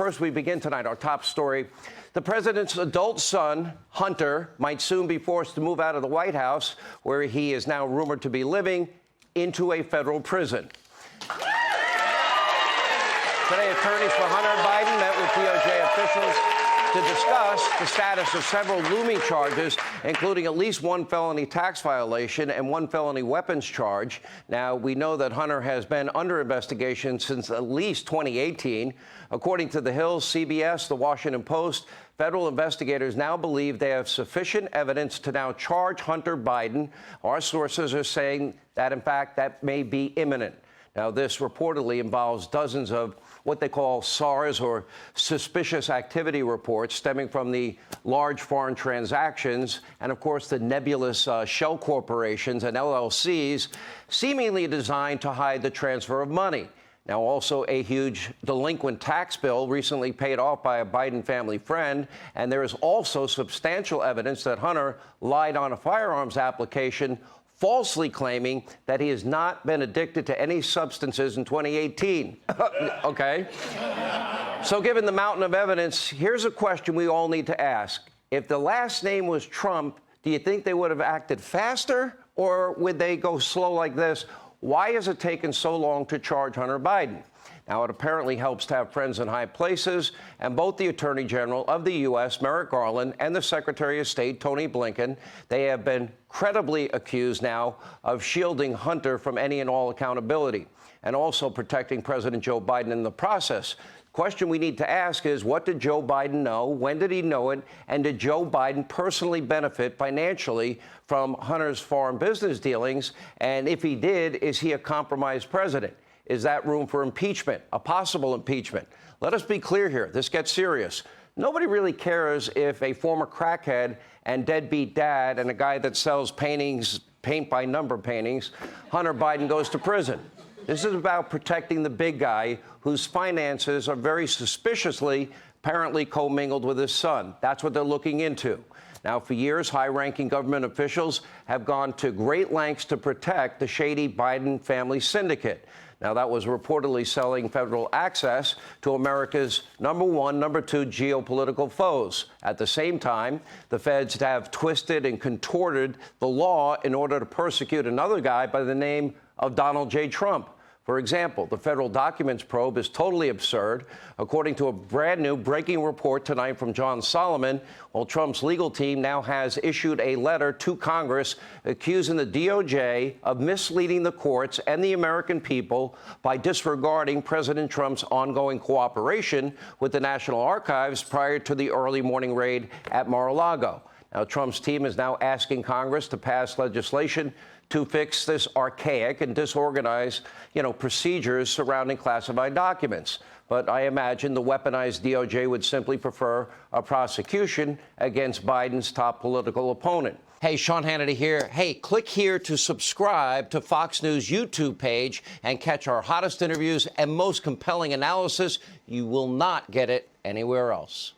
first, we begin tonight our top story. The president's adult son, Hunter, might soon be forced to move out of the White House, where he is now rumored to be living, into a federal prison. Today, attorneys for Hunter Biden met with DOJ officials to discuss the status of several looming charges, including at least one felony tax violation and one felony weapons charge. Now, we know that Hunter has been under investigation since at least 2018. According to The Hill, CBS, The Washington Post, federal investigators now believe they have sufficient evidence to now charge Hunter Biden. Our sources are saying that, in fact, that may be imminent. Now, this reportedly involves dozens of what they call SARS, or suspicious activity reports, stemming from the large foreign transactions and, of course, the nebulous shell corporations and LLCs seemingly designed to hide the transfer of money. Now, also a huge delinquent tax bill recently paid off by a Biden family friend. And there is also substantial evidence that Hunter lied on a firearms application, falsely claiming that he has not been addicted to any substances in 2018. Okay? So given the mountain of evidence, here's a question we all need to ask. If the last name was Trump, do you think they would have acted faster, or would they go slow like this? Why has it taken so long to charge Hunter Biden? Now, it apparently helps to have friends in high places, and both the Attorney General of the U.S., Merrick Garland, and the Secretary of State, Tony Blinken, they have been credibly accused now of shielding Hunter from any and all accountability, and also protecting President Joe Biden in the process. The question we need to ask is, what did Joe Biden know? When did he know it? And did Joe Biden personally benefit financially from Hunter's foreign business dealings? And if he did, is he a compromised president? Is that room for impeachment, a possible impeachment? Let us be clear here. This gets serious. Nobody really cares if a former crackhead and deadbeat dad and a guy that sells paintings, paint-by-number paintings, Hunter Biden, goes to prison. This is about protecting the big guy whose finances are very suspiciously apparently commingled with his son. That's what they're looking into. Now, for years, high-ranking government officials have gone to great lengths to protect the shady Biden family syndicate. Now, that was reportedly selling federal access to America's number one, number two geopolitical foes. At the same time, the feds have twisted and contorted the law in order to persecute another guy by the name of Donald J. Trump. For example, the federal documents probe is totally absurd. According to a brand new breaking report tonight from John Solomon, Trump's legal team now has issued a letter to Congress accusing the DOJ of misleading the courts and the American people by disregarding President Trump's ongoing cooperation with the National Archives prior to the early morning raid at Mar-a-Lago. Now, Trump's team is now asking Congress to pass legislation to fix this archaic and disorganized, procedures surrounding classified documents. But I imagine the weaponized DOJ would simply prefer a prosecution against Biden's top political opponent. Hey, Sean Hannity here. Hey, click here to subscribe to Fox News YouTube page and catch our hottest interviews and most compelling analysis. You will not get it anywhere else.